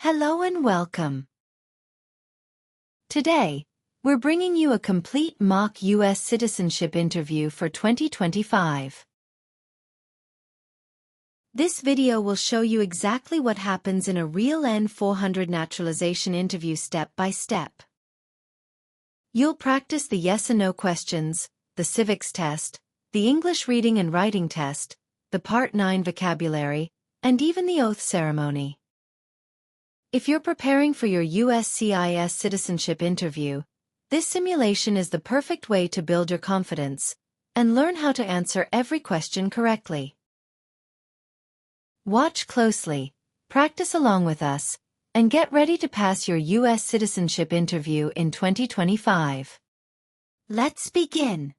Hello and welcome. Today, we're bringing you a complete mock U.S. citizenship interview for 2025. This video will show you exactly what happens in a real N-400 naturalization interview step by step. You'll practice the yes and no questions, the civics test, the English reading and writing test, the Part 9 vocabulary, and even the oath ceremony. If you're preparing for your USCIS citizenship interview, this simulation is the perfect way to build your confidence and learn how to answer every question correctly. Watch closely, practice along with us, and get ready to pass your U.S. citizenship interview in 2025. Let's begin.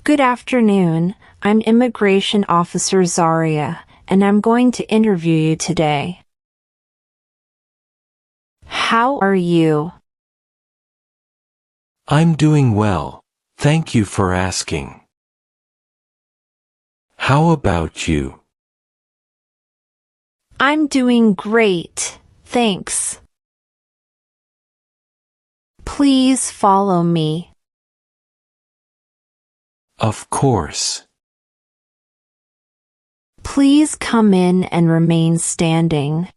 Good afternoon, I'm Immigration Officer Zaria, and I'm going to interview you today. How are you? I'm doing well, thank you for asking. How about you? I'm doing great, thanks. Please follow me. Of course. Please come in and remain standing.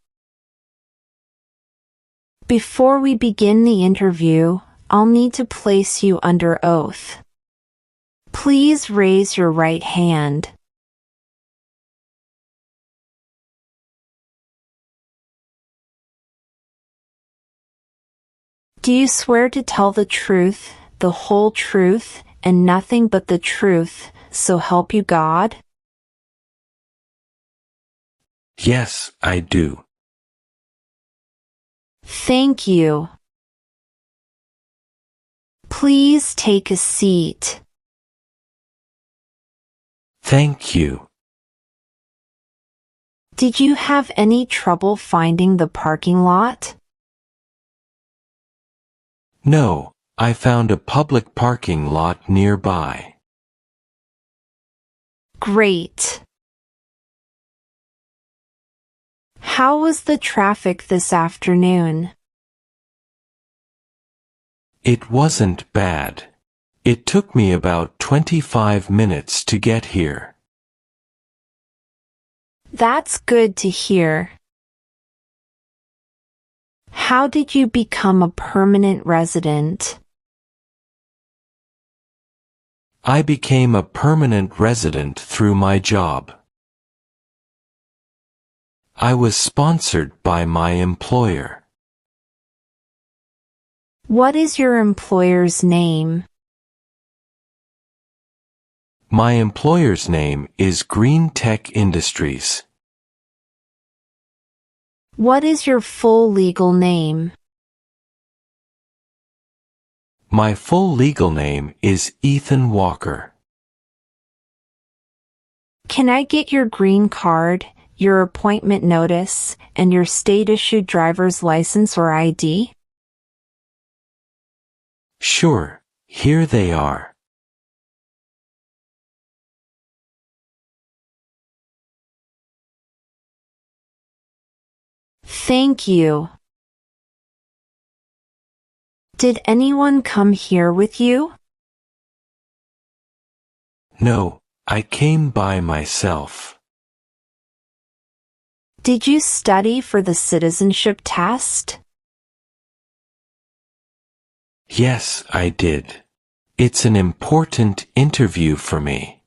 Before we begin the interview, I'll need to place you under oath. Please raise your right hand. Do you swear to tell the truth, the whole truth, and nothing but the truth, so help you God? Yes, I do. Thank you. Please take a seat. Thank you. Did you have any trouble finding the parking lot? No, I found a public parking lot nearby. Great. How was the traffic this afternoon? It wasn't bad. It took me about 25 minutes to get here. That's good to hear. How did you become a permanent resident? I became a permanent resident through my job. I was sponsored by my employer. What is your employer's name? My employer's name is Green Tech Industries. What is your full legal name? My full legal name is Ethan Walker. Can I get your green card, your appointment notice, and your state-issued driver's license or ID? Sure, here they are. Thank you. Did anyone come here with you? No, I came by myself. Did you study for the citizenship test? Yes, I did. It's an important interview for me.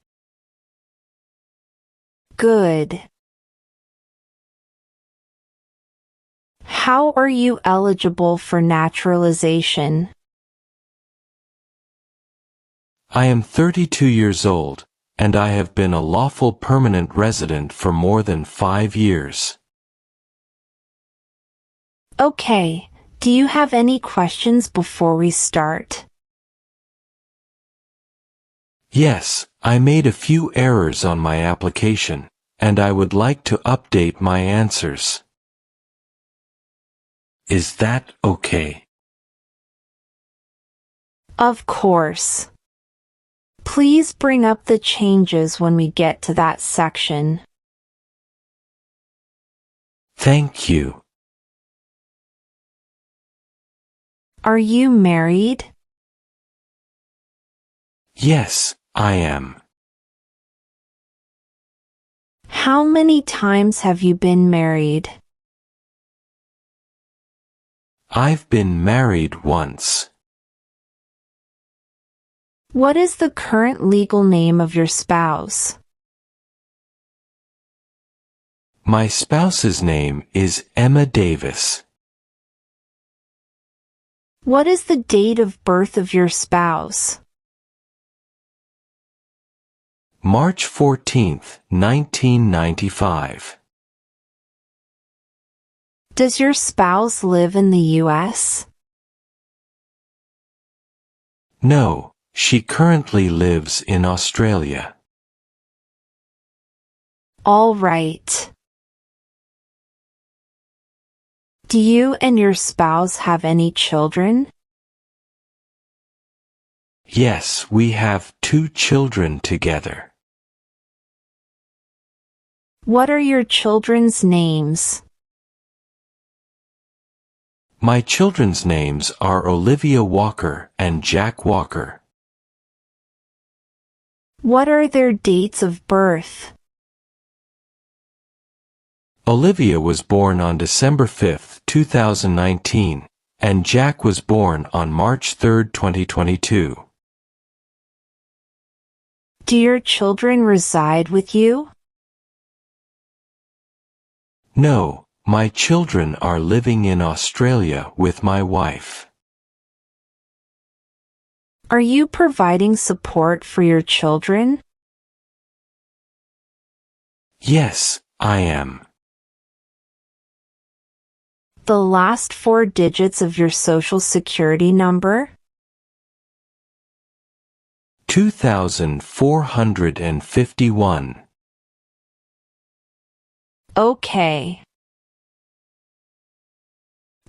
Good. How are you eligible for naturalization? I am 32 years old, and I have been a lawful permanent resident for more than 5 years. Okay, do you have any questions before we start? Yes, I made a few errors on my application, and I would like to update my answers. Is that okay? Of course. Please bring up the changes when we get to that section. Thank you. Are you married? Yes, I am. How many times have you been married? I've been married once. What is the current legal name of your spouse? My spouse's name is Emma Davis. What is the date of birth of your spouse? March 14th, 1995. Does your spouse live in the U.S.? No, she currently lives in Australia. All right. Do you and your spouse have any children? Yes, we have 2 children together. What are your children's names? My children's names are Olivia Walker and Jack Walker. What are their dates of birth? Olivia was born on December 5, 2019, and Jack was born on March 3, 2022. Do your children reside with you? No, my children are living in Australia with my wife. Are you providing support for your children? Yes, I am. The last 4 digits of your social security number? 2451. Okay.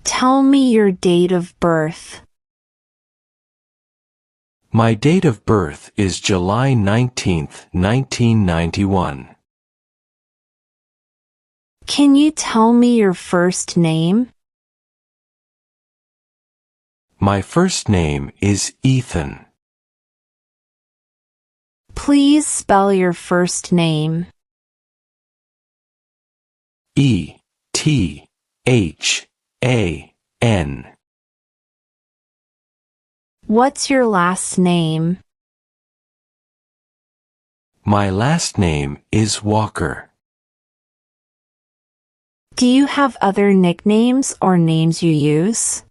Tell me your date of birth. My date of birth is July 19, 1991. Can you tell me your first name? My first name is Ethan. Please spell your first name. E-T-H-A-N. What's your last name? My last name is Walker. Do you have other nicknames or names you use?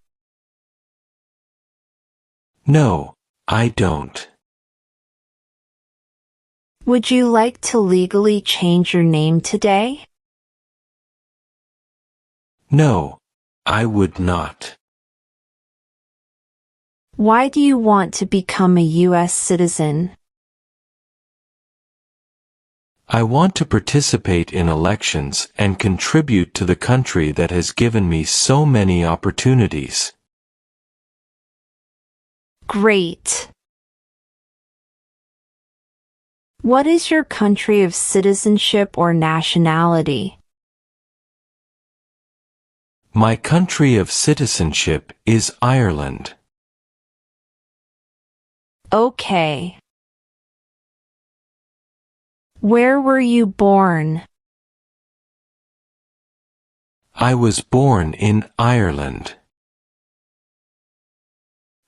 No, I don't. Would you like to legally change your name today? No, I would not. Why do you want to become a U.S. citizen? I want to participate in elections and contribute to the country that has given me so many opportunities. Great. What is your country of citizenship or nationality? My country of citizenship is Ireland. Okay. Where were you born? I was born in Ireland.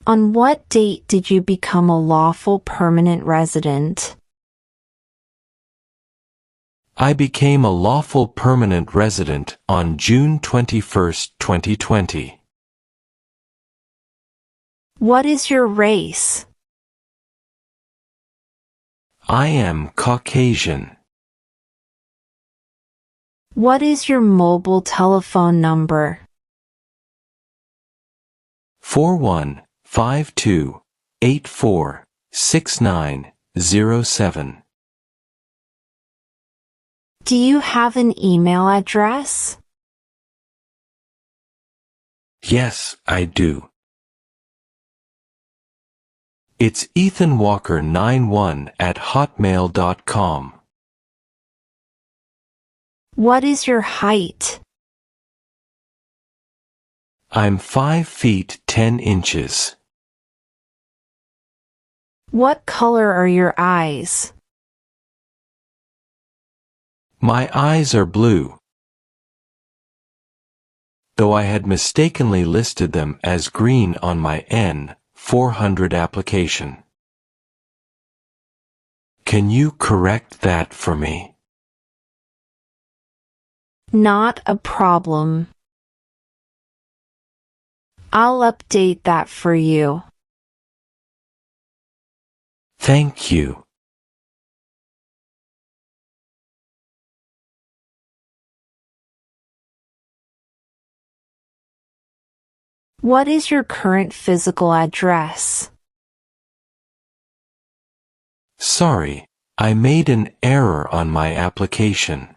On what date did you become a lawful permanent resident? I became a lawful permanent resident on June 21, 2020. What is your race? I am Caucasian. What is your mobile telephone number? 4152846907. Do you have an email address? Yes, I do. It's ethanwalker91@hotmail.com. What is your height? I'm 5 feet 10 inches. What color are your eyes? My eyes are blue, though I had mistakenly listed them as green on my N-400 application. Can you correct that for me? Not a problem. I'll update that for you. Thank you. What is your current physical address? Sorry, I made an error on my application.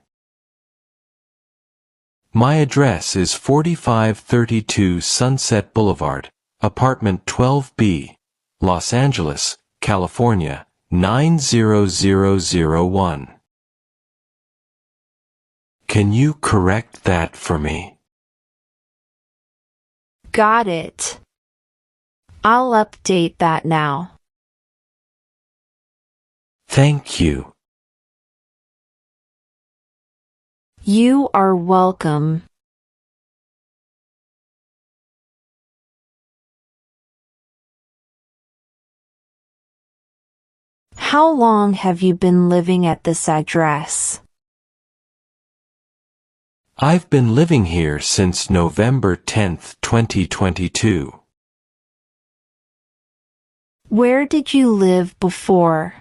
My address is 4532 Sunset Boulevard, Apartment 12B, Los Angeles, California, 90001. Can you correct that for me? Got it. I'll update that now. Thank you. You are welcome. How long have you been living at this address? I've been living here since November 10, 2022. Where did you live before?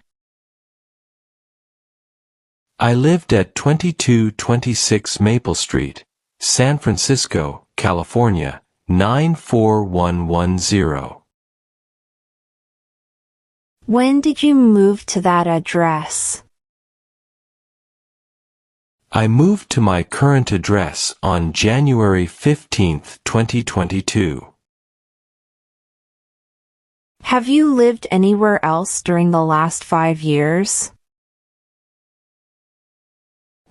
I lived at 2226 Maple Street, San Francisco, California, 94110. When did you move to that address? I moved to my current address on January 15, 2022. Have you lived anywhere else during the last 5 years?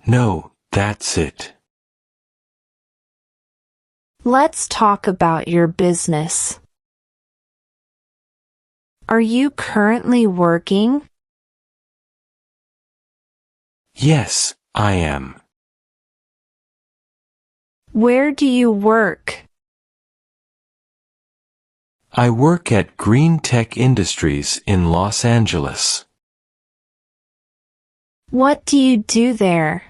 No, that's it. Let's talk about your business. Are you currently working? Yes, I am. Where do you work? I work at Green Tech Industries in Los Angeles. What do you do there?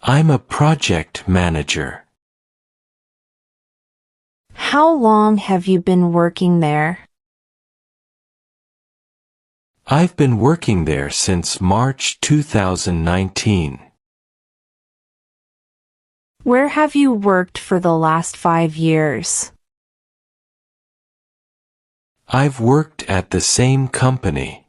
I'm a project manager. How long have you been working there? I've been working there since March 2019. Where have you worked for the last 5 years? I've worked at the same company.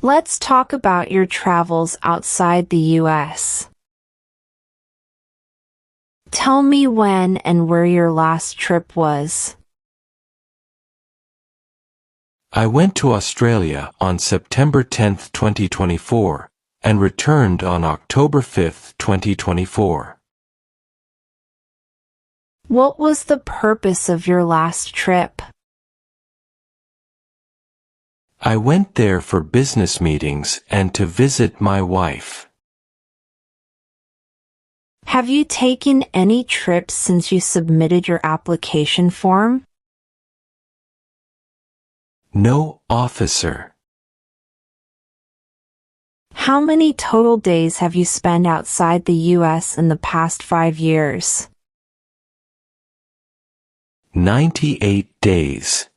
Let's talk about your travels outside the U.S. Tell me when and where your last trip was. I went to Australia on September 10, 2024, and returned on October 5, 2024. What was the purpose of your last trip? I went there for business meetings and to visit my wife. Have you taken any trips since you submitted your application form? No, officer. How many total days have you spent outside the U.S. in the past 5 years? 98 days.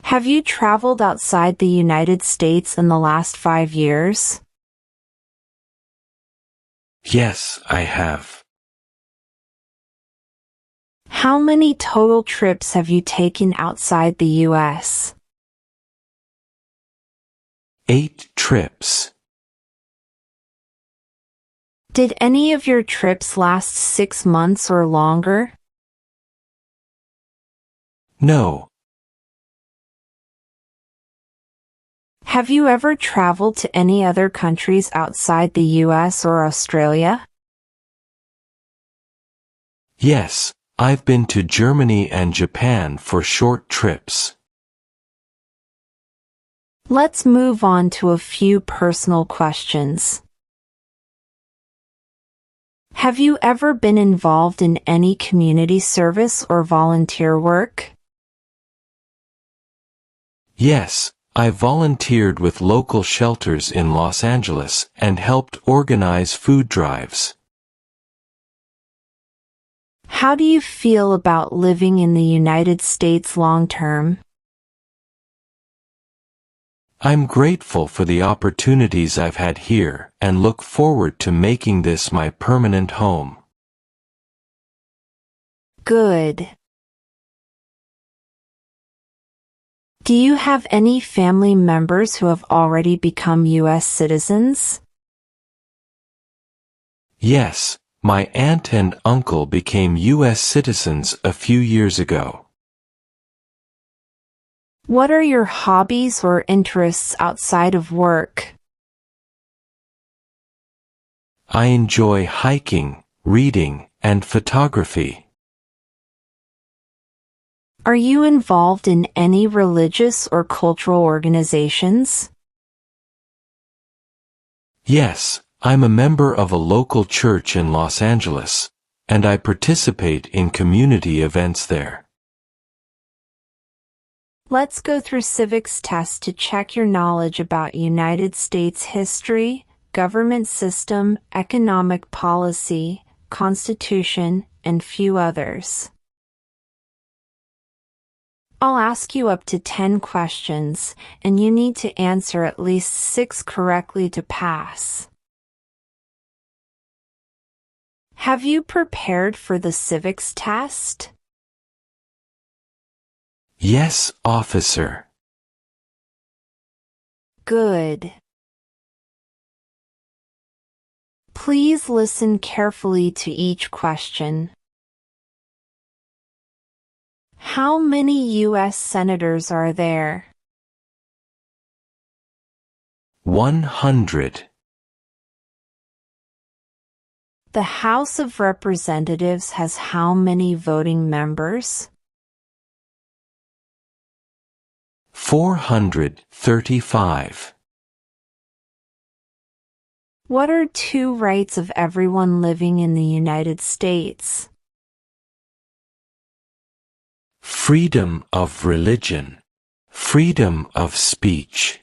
Have you traveled outside the United States in the last 5 years? Yes, I have. How many total trips have you taken outside the U.S.? 8 trips. Did any of your trips last 6 months or longer? No. Have you ever traveled to any other countries outside the US or Australia? Yes, I've been to Germany and Japan for short trips. Let's move on to a few personal questions. Have you ever been involved in any community service or volunteer work? Yes, I volunteered with local shelters in Los Angeles and helped organize food drives. How do you feel about living in the United States long term? I'm grateful for the opportunities I've had here and look forward to making this my permanent home. Good. Do you have any family members who have already become U.S. citizens? Yes, my aunt and uncle became U.S. citizens a few years ago. What are your hobbies or interests outside of work? I enjoy hiking, reading, and photography. Are you involved in any religious or cultural organizations? Yes, I'm a member of a local church in Los Angeles, and I participate in community events there. Let's go through civics tests to check your knowledge about United States history, government system, economic policy, Constitution, and few others. I'll ask you up to 10 questions, and you need to answer at least 6 correctly to pass. Have you prepared for the civics test? Yes, officer. Good. Please listen carefully to each question. How many U.S. senators are there? 100. The House of Representatives has how many voting members? 435. What are 2 rights of everyone living in the United States? Freedom of religion. Freedom of speech.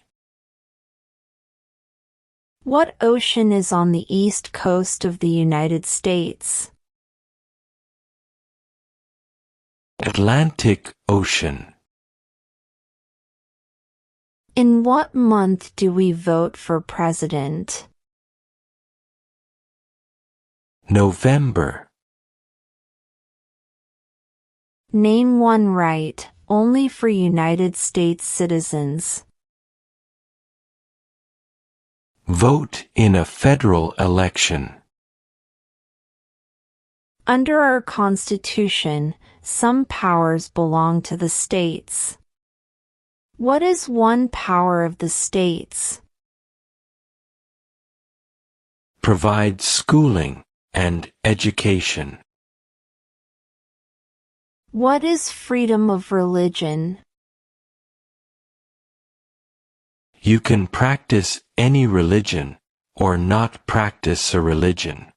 What ocean is on the east coast of the United States? Atlantic Ocean. In what month do we vote for president? November. Name one right, only for United States citizens. Vote in a federal election. Under our Constitution, some powers belong to the states. What is one power of the states? Provide schooling and education. What is freedom of religion? You can practice any religion or not practice a religion.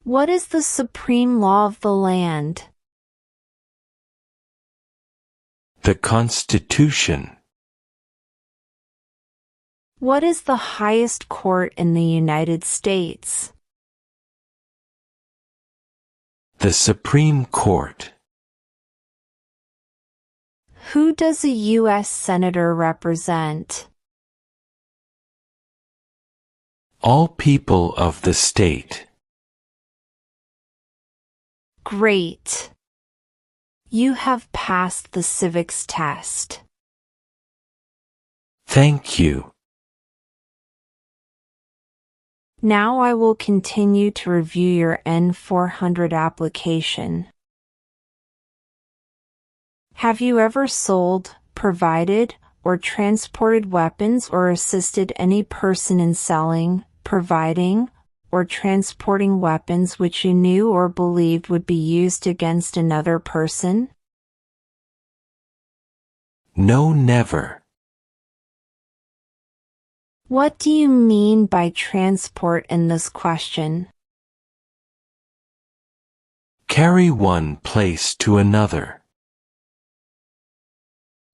What is the supreme law of the land? The Constitution. What is the highest court in the United States? The Supreme Court. Who does a U.S. Senator represent? All people of the state. Great! You have passed the civics test. Thank you. Now I will continue to review your N-400 application. Have you ever sold, provided, or transported weapons or assisted any person in selling, providing, or transporting weapons which you knew or believed would be used against another person? No, never. What do you mean by transport in this question? Carry one place to another.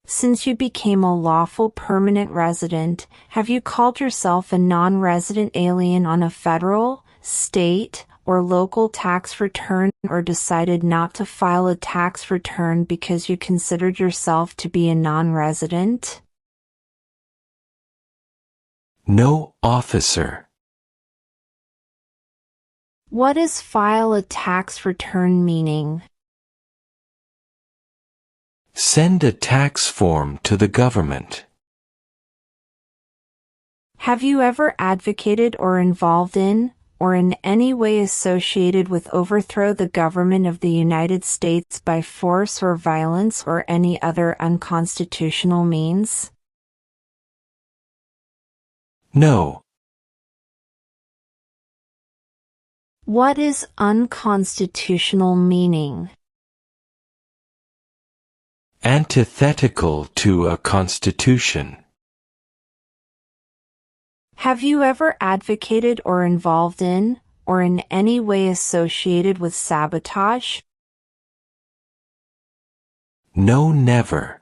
Since you became a lawful permanent resident, have you called yourself a non-resident alien on a federal, state, or local tax return or decided not to file a tax return because you considered yourself to be a non-resident? No, officer. What is file a tax return meaning? Send a tax form to the government. Have you ever advocated or involved in, or in any way associated with overthrow the government of the United States by force or violence or any other unconstitutional means? No. What is unconstitutional meaning? Antithetical to a constitution. Have you ever advocated or involved in, or in any way associated with sabotage? No, never.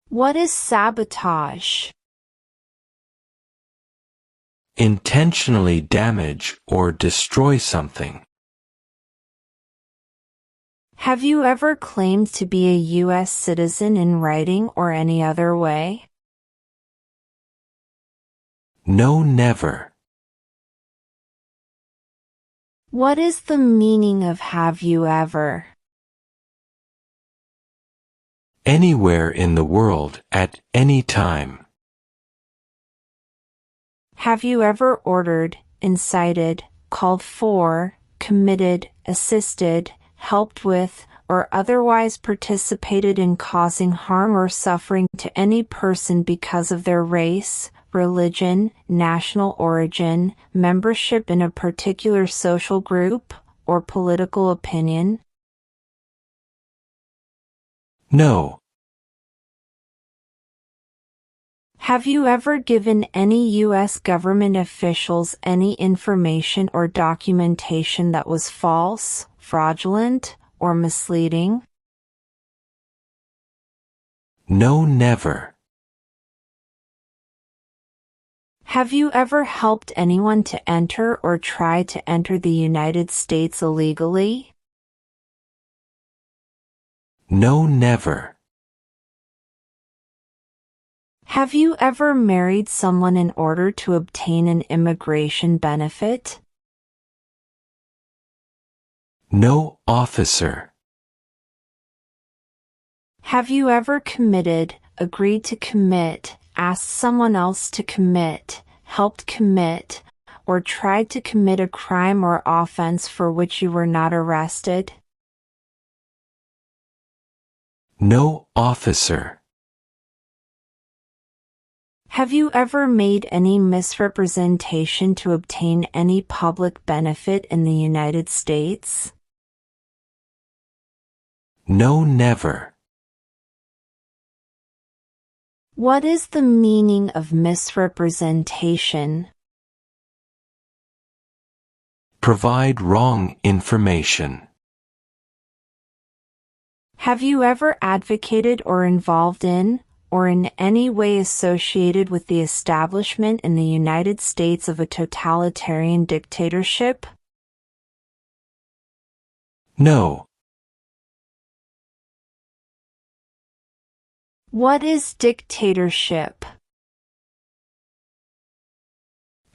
What is sabotage? Intentionally damage or destroy something. Have you ever claimed to be a U.S. citizen in writing or any other way? No, never. What is the meaning of have you ever? Anywhere in the world, at any time. Have you ever ordered, incited, called for, committed, assisted, helped with, or otherwise participated in causing harm or suffering to any person because of their race, religion, national origin, membership in a particular social group, or political opinion? No. Have you ever given any U.S. government officials any information or documentation that was false, fraudulent, or misleading? No, never. Have you ever helped anyone to enter or try to enter the United States illegally? No, never. Have you ever married someone in order to obtain an immigration benefit? No, officer. Have you ever committed, agreed to commit, asked someone else to commit, helped commit, or tried to commit a crime or offense for which you were not arrested? No, officer. Have you ever made any misrepresentation to obtain any public benefit in the United States? No, never. What is the meaning of misrepresentation? Provide wrong information. Have you ever advocated or involved in, or in any way associated with the establishment in the United States of a totalitarian dictatorship? No. What is dictatorship?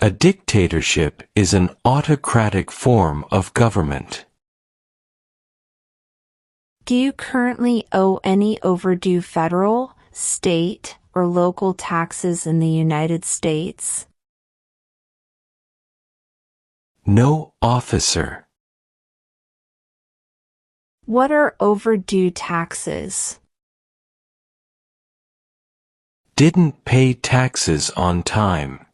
A dictatorship is an autocratic form of government. Do you currently owe any overdue federal, state, or local taxes in the United States? No, officer. What are overdue taxes? Didn't pay taxes on time.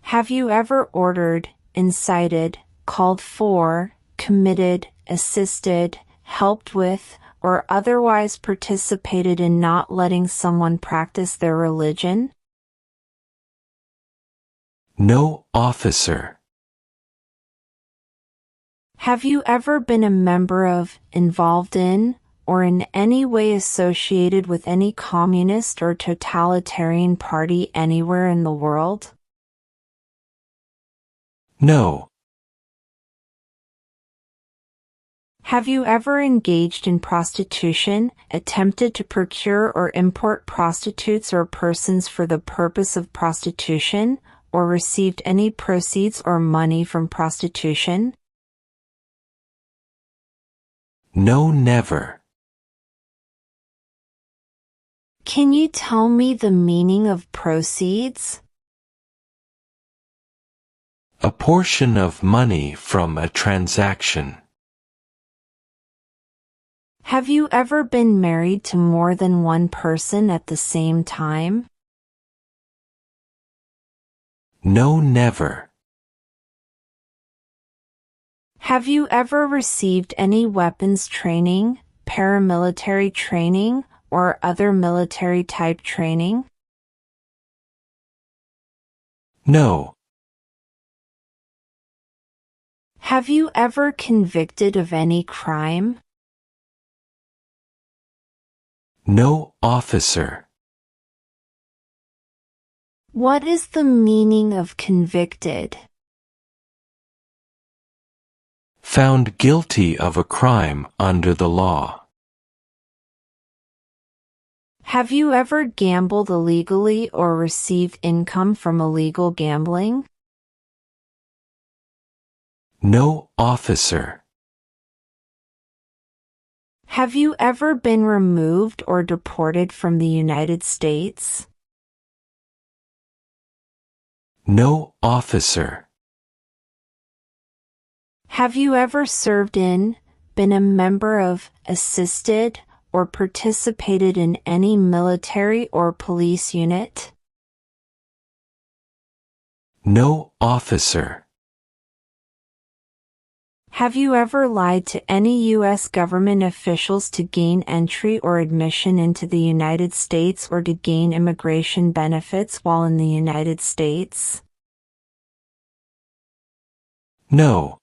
Have you ever ordered, incited, called for, committed, assisted, helped with, or otherwise participated in not letting someone practice their religion? No, officer. Have you ever been a member of, involved in, or in any way associated with any communist or totalitarian party anywhere in the world? No. Have you ever engaged in prostitution, attempted to procure or import prostitutes or persons for the purpose of prostitution, or received any proceeds or money from prostitution? No, never. Can you tell me the meaning of proceeds? A portion of money from a transaction. Have you ever been married to more than one person at the same time? No, never. Have you ever received any weapons training, paramilitary training, or other military-type training? No. Have you ever convicted of any crime? No, officer. What is the meaning of convicted? Found guilty of a crime under the law. Have you ever gambled illegally or received income from illegal gambling? No, officer. Have you ever been removed or deported from the United States? No, officer. Have you ever served in, been a member of, assisted, or participated in any military or police unit? No, officer. Have you ever lied to any U.S. government officials to gain entry or admission into the United States or to gain immigration benefits while in the United States? No.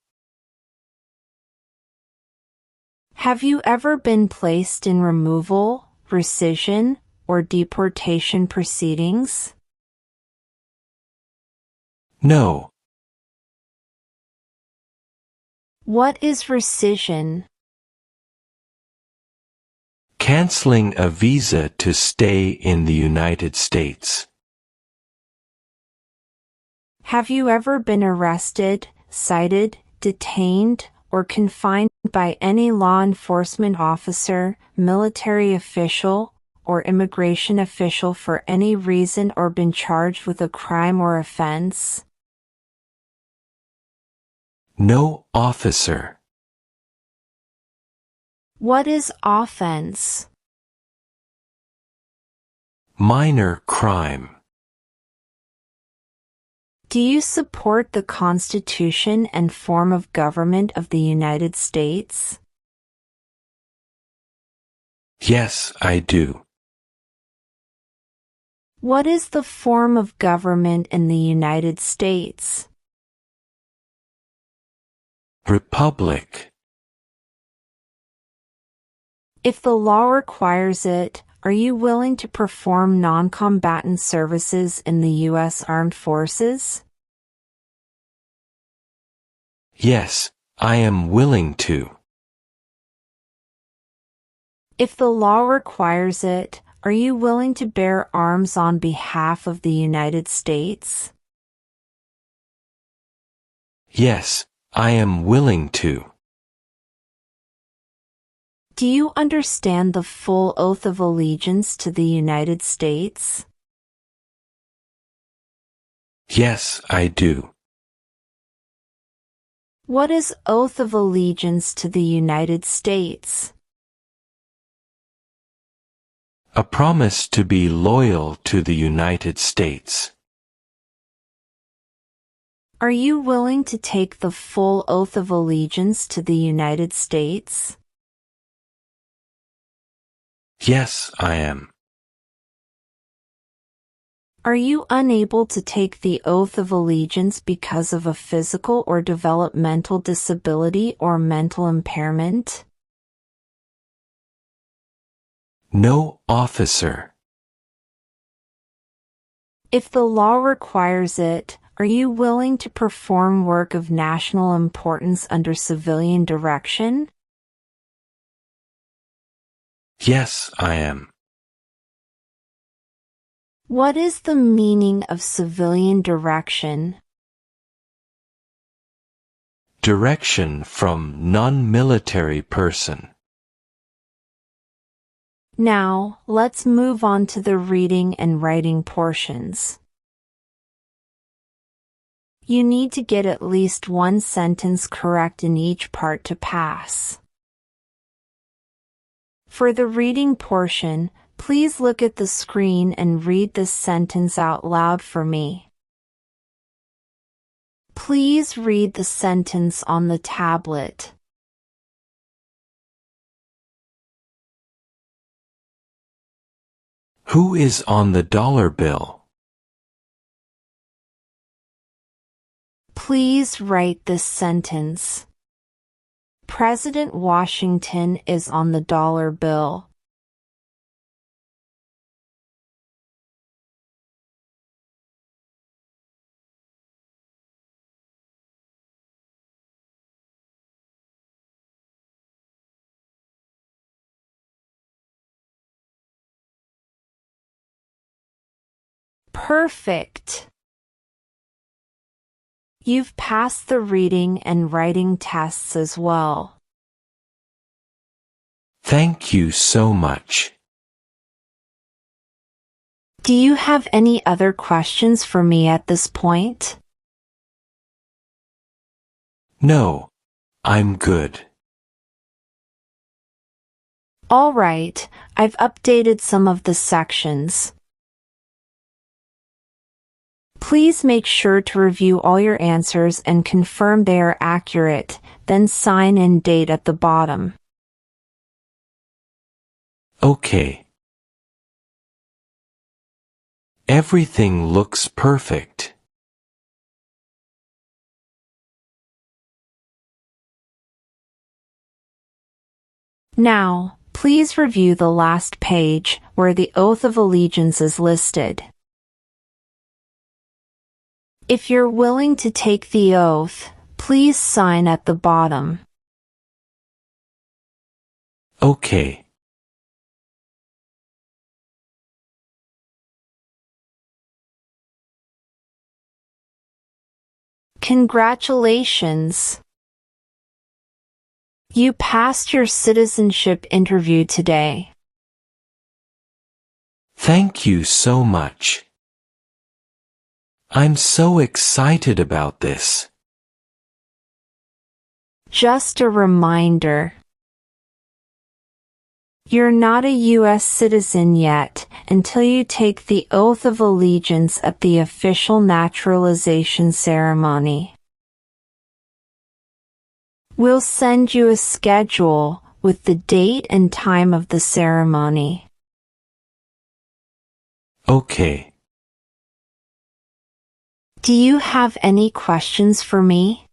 Have you ever been placed in removal, rescission, or deportation proceedings? No. What is rescission? Canceling a visa to stay in the United States. Have you ever been arrested, cited, detained, or confined by any law enforcement officer, military official, or immigration official for any reason or been charged with a crime or offense? No, officer. What is offense? Minor crime. Do you support the Constitution and form of government of the United States? Yes, I do. What is the form of government in the United States? Republic. If the law requires it, are you willing to perform non-combatant services in the U.S. Armed Forces? Yes, I am willing to. If the law requires it, are you willing to bear arms on behalf of the United States? Yes, I am willing to. Do you understand the full oath of allegiance to the United States? Yes, I do. What is oath of allegiance to the United States? A promise to be loyal to the United States. Are you willing to take the full oath of allegiance to the United States? Yes, I am. Are you unable to take the oath of allegiance because of a physical or developmental disability or mental impairment? No, officer. If the law requires it, are you willing to perform work of national importance under civilian direction? Yes, I am. What is the meaning of civilian direction? Direction from non-military person. Now, let's move on to the reading and writing portions. You need to get at least one sentence correct in each part to pass. For the reading portion, please look at the screen and read this sentence out loud for me. Please read the sentence on the tablet. Who is on the dollar bill? Please write this sentence. President Washington is on the dollar bill. Perfect! You've passed the reading and writing tests as well. Thank you so much. Do you have any other questions for me at this point? No, I'm good. All right, I've updated some of the sections. Please make sure to review all your answers and confirm they are accurate, then sign and date at the bottom. Okay. Everything looks perfect. Now, please review the last page, where the oath of allegiance is listed. If you're willing to take the oath, please sign at the bottom. Okay. Congratulations! You passed your citizenship interview today. Thank you so much. I'm so excited about this. Just a reminder. You're not a U.S. citizen yet until you take the oath of allegiance at the official naturalization ceremony. We'll send you a schedule with the date and time of the ceremony. Okay. Do you have any questions for me?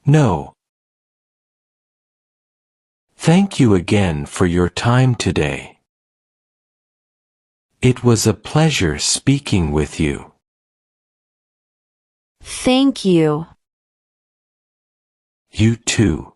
No. Thank you again for your time today. It was a pleasure speaking with you. Thank you. You too.